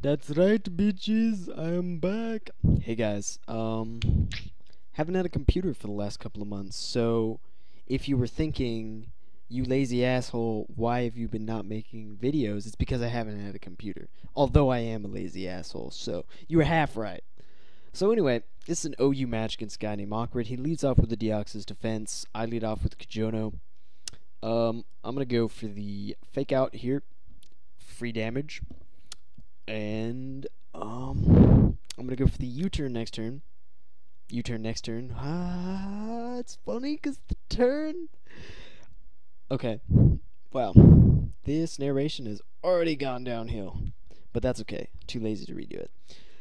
That's right, bitches. I am back. Hey guys, haven't had a computer for the last couple of months, so if you were thinking, you lazy asshole, why have you been not making videos? It's because I haven't had a computer. Although I am a lazy asshole, so you were half right. So anyway, this is an OU match against a guy named Awkward. He leads off with the Deoxys defense. I lead off with Kajono. I'm gonna go for the fake out here, free damage. And I'm gonna go for the U-turn next turn. U-turn next turn. It's funny because the turn. Okay. Wow. This narration has already gone downhill, but that's okay. Too lazy to redo it.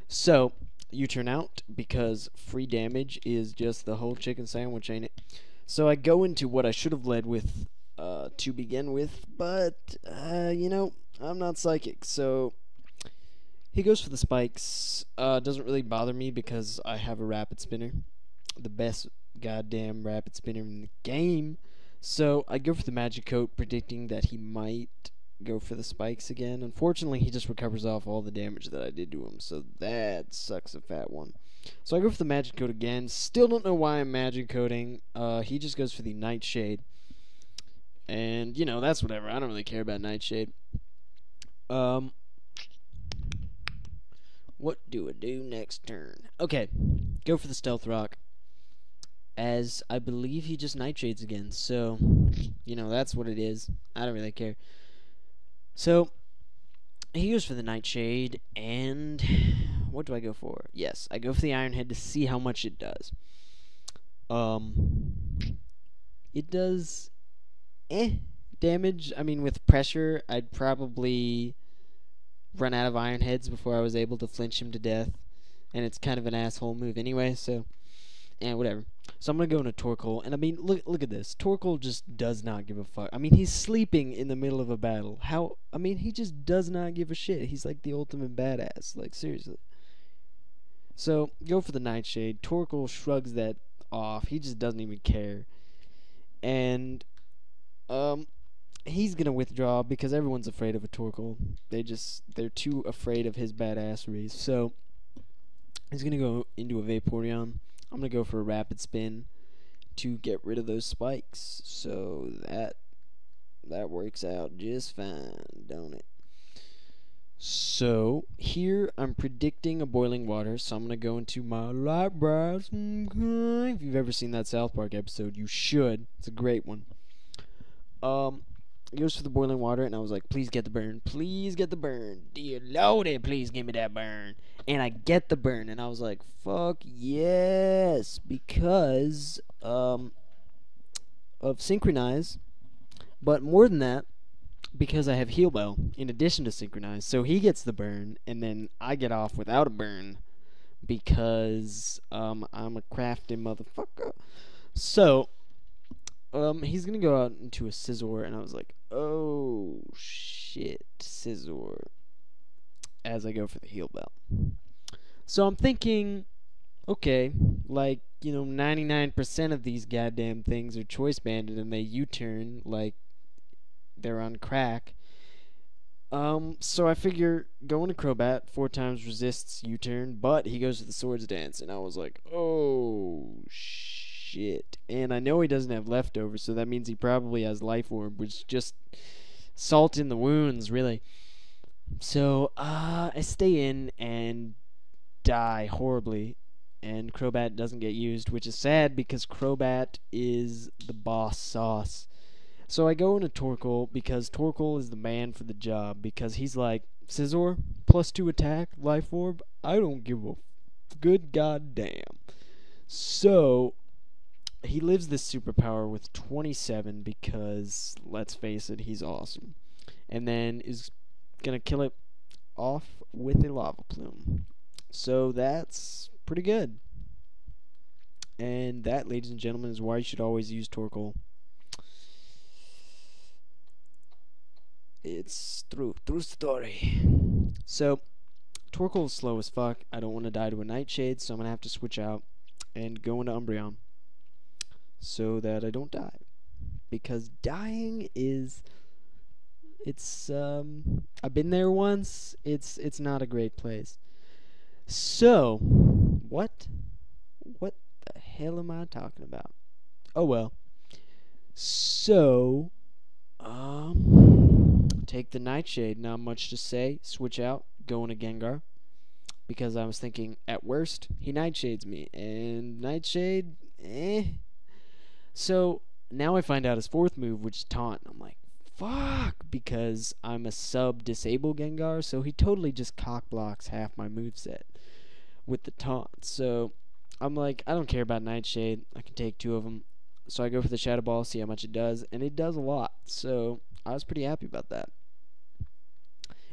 So U-turn out because free damage is just the whole chicken sandwich, ain't it? So I go into what I should have led with to begin with, but I'm not psychic, so he goes for the spikes. Doesn't really bother me because I have a rapid spinner, the best goddamn rapid spinner in the game. So I go for the magic coat, predicting that he might go for the spikes again. Unfortunately, he just recovers off all the damage that I did to him, so that sucks a fat one. So I go for the magic coat again. Still don't know why I'm magic coating. He just goes for the nightshade, and that's whatever. I don't really care about nightshade. Um, What do I do next turn? Okay, go for the Stealth Rock, as I believe he just Nightshades again, so, that's what it is. I don't really care. So, he goes for the Nightshade, and what do I go for? Yes, I go for the Iron Head to see how much it does. It does, damage. I mean, with pressure, I'd probably run out of Iron Heads before I was able to flinch him to death. And it's kind of an asshole move anyway, so whatever. So I'm gonna go into Torkoal, and I mean, look at this. Torkoal just does not give a fuck. I mean, he's sleeping in the middle of a battle. How? I mean, he just does not give a shit. He's like the ultimate badass. Like, seriously. So go for the Nightshade. Torkoal shrugs that off. He just doesn't even care. And he's gonna withdraw because everyone's afraid of a Torkoal. They're too afraid of his badasseries. So he's gonna go into a Vaporeon. I'm gonna go for a rapid spin to get rid of those spikes. So that works out just fine, don't it? So here I'm predicting a boiling water. So I'm gonna go into my BadgerzMmkay. If you've ever seen that South Park episode, you should. It's a great one. He goes for the boiling water, and I was like, please get the burn. Please get the burn. Dear Lordy, please give me that burn. And I get the burn, and I was like, fuck yes. Because of Synchronize. But more than that, because I have Heal Bell in addition to Synchronize. So he gets the burn, and then I get off without a burn. Because I'm a crafty motherfucker. So he's gonna go out into a Scizor, and I was like, oh shit, Scizor, as I go for the Heal Bell. So I'm thinking, okay, like, 99% of these goddamn things are choice banded, and they U-turn like they're on crack. So I figure going to Crobat 4 times resists U-turn, but he goes to the Swords Dance, and I was like, oh shit. And I know he doesn't have leftovers, so that means he probably has Life Orb, which is just salt in the wounds, really. So I stay in and die horribly, and Crobat doesn't get used, which is sad because Crobat is the boss sauce. So I go into Torkoal because Torkoal is the man for the job, because he's like, Scizor, +2 attack, Life Orb, I don't give a good goddamn. So he lives this superpower with 27 because, let's face it, he's awesome. And then is gonna kill it off with a Lava Plume. So that's pretty good. And that, ladies and gentlemen, is why you should always use Torkoal. It's true story. So Torkoal is slow as fuck. I don't want to die to a Nightshade, so I'm gonna have to switch out and go into Umbreon so that I don't die, because dying is It's I've been there once. It's not a great place. So, what the hell am I talking about? Oh well. So, take the Nightshade. Not much to say. Switch out. Go into Gengar. Because I was thinking, at worst, he Nightshades me. And Nightshade, eh. So, now I find out his fourth move, which is Taunt. I'm like, fuck. Because I'm a sub-disable Gengar, so he totally just cock blocks half my moveset with the Taunt. So, I'm like, I don't care about Nightshade. I can take two of them. So I go for the Shadow Ball, see how much it does, and it does a lot. So I was pretty happy about that.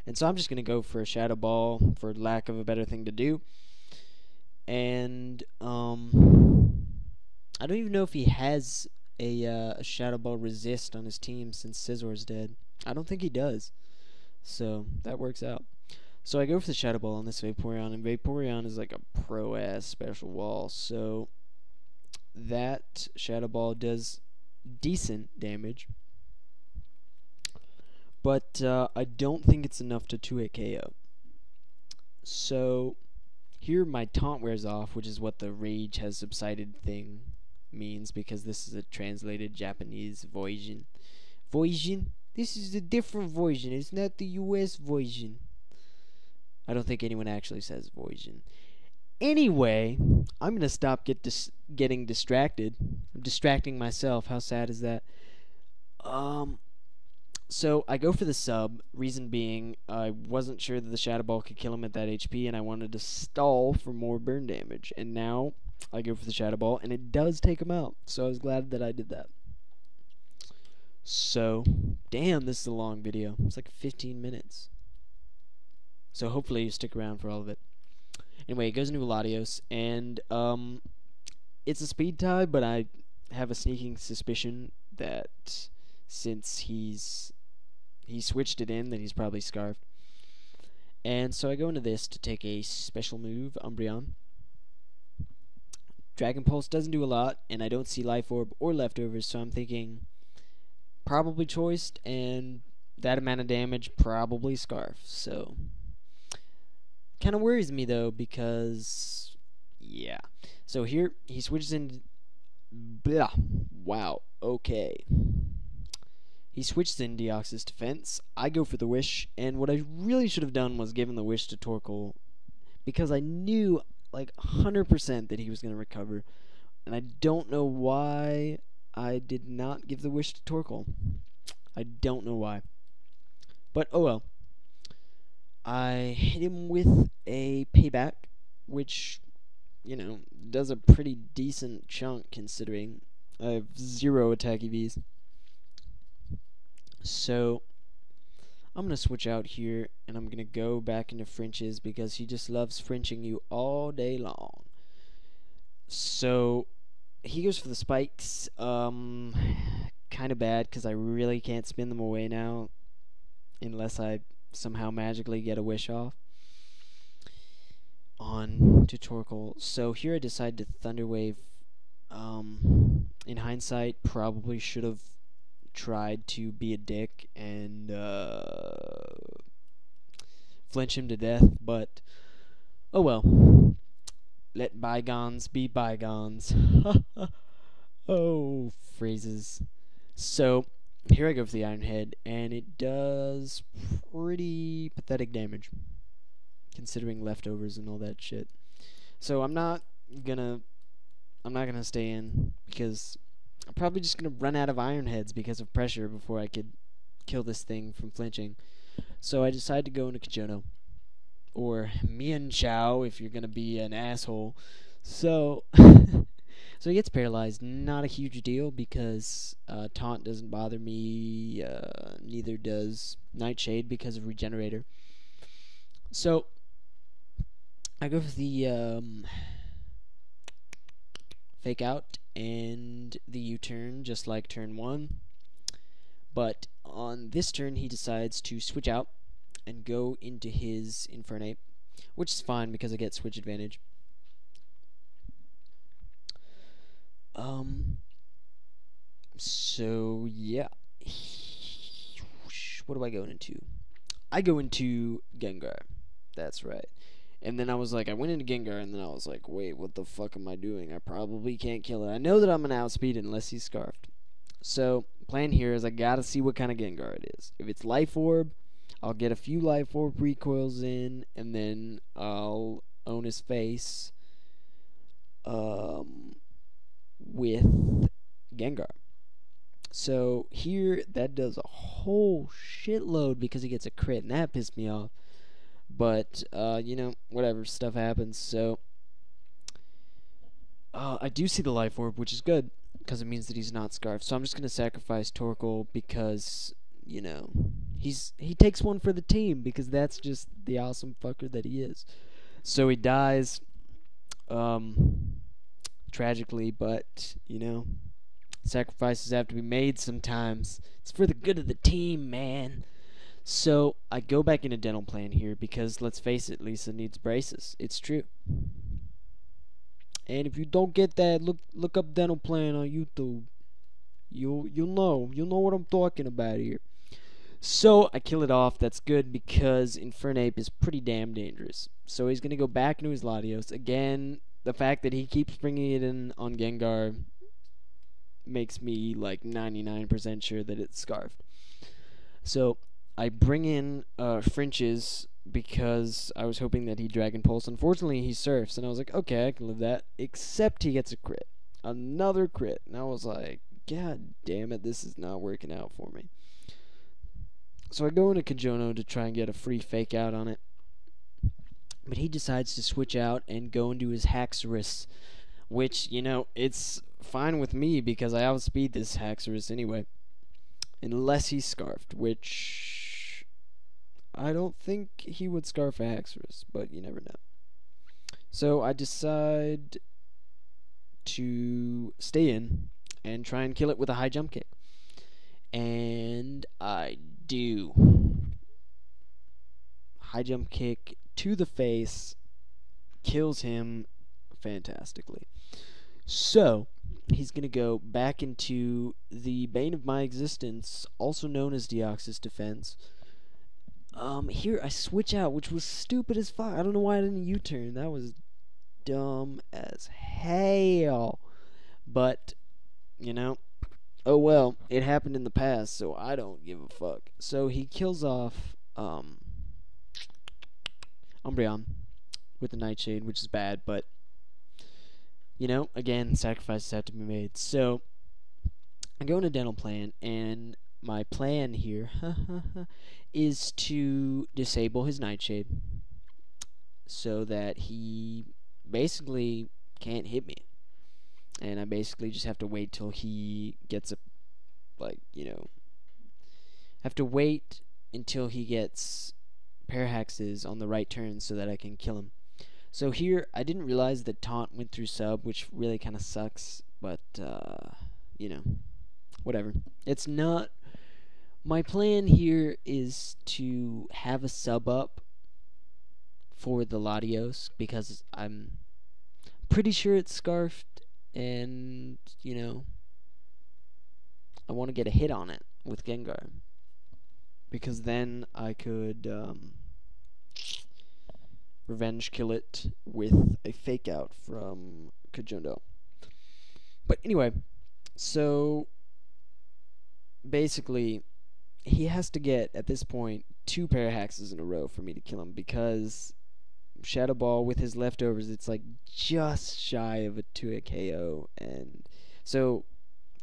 And so I'm just going to go for a Shadow Ball for lack of a better thing to do. And I don't even know if he has a Shadow Ball resist on his team since Scisor's dead. I don't think he does. So that works out. So I go for the Shadow Ball on this Vaporeon, and Vaporeon is like a pro-ass special wall. So that Shadow Ball does decent damage. But I don't think it's enough to 2-hit KO. So here my taunt wears off, which is what the rage has subsided thing means, because this is a translated Japanese version. This is a different version. It's not the US version. I don't think anyone actually says version. Anyway, I'm gonna stop getting distracted. I'm distracting myself. How sad is that? So I go for the sub, reason being I wasn't sure that the Shadow Ball could kill him at that HP, and I wanted to stall for more burn damage. And now I go for the Shadow Ball, and it does take him out. So I was glad that I did that. So, damn, this is a long video. It's like 15 minutes. So hopefully you stick around for all of it. Anyway, it goes into Latios, and it's a speed tie, but I have a sneaking suspicion that since he switched it in, that he's probably Scarfed. And so I go into this to take a special move, Umbreon. Dragon Pulse doesn't do a lot, and I don't see Life Orb or Leftovers, so I'm thinking probably Choiced, and that amount of damage, probably Scarf. So, kind of worries me, though, because, yeah. So here, he switches in. Blah. Wow, okay. He switches in Deoxys Defense. I go for the Wish, and what I really should have done was given the Wish to Torkoal, because I knew, like, 100% that he was going to recover, and I don't know why I did not give the Wish to Torkoal. I don't know why. But, oh well. I hit him with a Payback, which, you know, does a pretty decent chunk considering I have 0 attack EVs. So, I'm going to switch out here, and I'm going to go back into French's because he just loves Frenching you all day long. So, he goes for the spikes. Kind of bad because I really can't spin them away now unless I somehow magically get a wish off on to Torkoal. So, here I decide to Thunder Wave. In hindsight, probably should have tried to be a dick and flinch him to death, but oh well. Let bygones be bygones. Oh, phrases. So, here I go for the Iron Head, and it does pretty pathetic damage, considering leftovers and all that shit. So, I'm not gonna stay in, because I'm probably just going to run out of Iron Heads because of pressure before I could kill this thing from flinching. So I decided to go into Kajono. Or Mian Chao if you're going to be an asshole. So, so he gets paralyzed. Not a huge deal because Taunt doesn't bother me. Neither does Nightshade because of Regenerator. So, I go for the Fake Out and the U-turn, just like turn 1. But on this turn, he decides to switch out and go into his Infernape, which is fine because I get switch advantage. So, yeah. what do I go into? I go into Gengar. That's right. And then I was like, I went into Gengar, and then I was like, wait, what the fuck am I doing? I probably can't kill it. I know that I'm gonna outspeed it unless he's Scarfed. So, plan here is I gotta see what kind of Gengar it is. If it's Life Orb, I'll get a few Life Orb recoils in, and then I'll own his face with Gengar. So here, that does a whole shitload because he gets a crit, and that pissed me off. But, you know, whatever, stuff happens. So, I do see the Life Orb, which is good, because it means that he's not Scarfed. So I'm just going to sacrifice Torkoal because, you know, he takes one for the team, because that's just the awesome fucker that he is. So he dies, tragically, but, you know, sacrifices have to be made sometimes. It's for the good of the team, man. So I go back into dental plan here because, let's face it, Lisa needs braces. It's true. And if you don't get that, look up dental plan on YouTube. You'll know what I'm talking about here. So I kill it off. That's good because Infernape is pretty damn dangerous. So he's gonna go back into his Latios again. The fact that he keeps bringing it in on Gengar makes me like 99% sure that it's Scarfed. So I bring in Frinches because I was hoping that he'd Dragon Pulse. Unfortunately, he Surfs, and I was like, okay, I can live that. Except he gets a crit. Another crit. And I was like, God damn it, this is not working out for me. So I go into Kajono to try and get a free fake out on it. But he decides to switch out and go into his Haxorus, which, you know, it's fine with me because I outspeed this Haxorus anyway. Unless he's Scarfed, which I don't think he would Scarf a Haxorus, but you never know. So I decide to stay in and try and kill it with a high jump kick. And I do. High jump kick to the face, kills him fantastically. So he's going to go back into the Bane of My Existence, also known as Deoxys Defense. Here I switch out, which was stupid as fuck. I don't know why I didn't U-turn. That was dumb as hell. But, you know, oh well, it happened in the past, so I don't give a fuck. So he kills off, Umbreon with the Nightshade, which is bad, but, you know, again, sacrifices have to be made. So I go into dental plan, and my plan here is to disable his Nightshade so that he basically can't hit me. And I basically just have to wait till he gets a, like, you know, have to wait until he gets Parahaxes on the right turn so that I can kill him. So here, I didn't realize that Taunt went through sub, which really kind of sucks, but, you know, whatever. It's not... My plan here is to have a sub up for the Latios, because I'm pretty sure it's Scarfed, and, you know, I want to get a hit on it with Gengar, because then I could revenge kill it with a fake out from Kajono. But anyway, so basically he has to get, at this point, 2 Parahaxes in a row for me to kill him, because Shadow Ball with his leftovers, it's like just shy of a 2-hit KO. And so,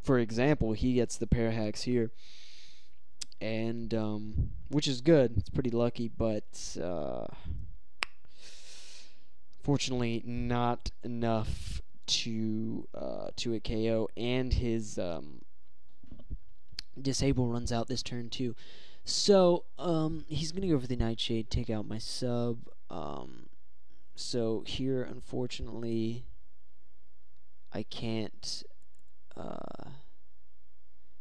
for example, he gets the Parahax here, and which is good. It's pretty lucky, but fortunately not enough to a KO. And his Disable runs out this turn too. So he's gonna go for the Nightshade, take out my sub. So here, unfortunately, I can't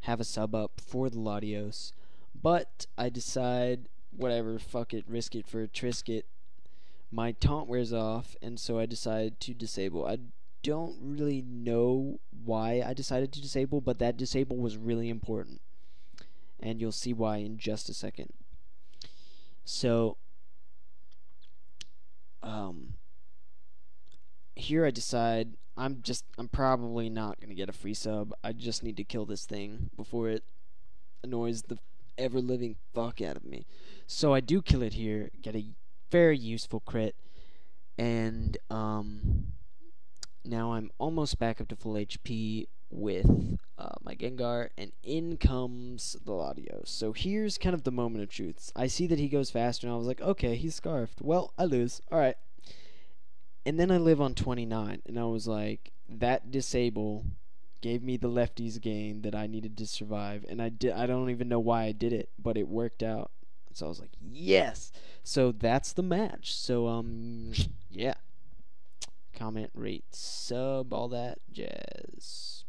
have a sub up for the Latios, but I decide, whatever, fuck it, risk it for a Trisket. My taunt wears off, and so I decide to disable. I don't really know why I decided to disable, but that disable was really important. and you'll see why in just a second. So, here I decide I'm probably not gonna get a free sub. I just need to kill this thing before it annoys the ever living fuck out of me. So I do kill it here, get a very useful crit, and now I'm almost back up to full HP with my Gengar, and in comes the Latios. So here's kind of the moment of truth. I see that he goes faster, and I was like, okay, he's scarfed. Well, I lose. Alright. And then I live on 29, and I was like, that disable gave me the lefties gain that I needed to survive, and I don't even know why I did it, but it worked out. So I was like, yes. So that's the match. So yeah. Comment, rate, sub, all that jazz.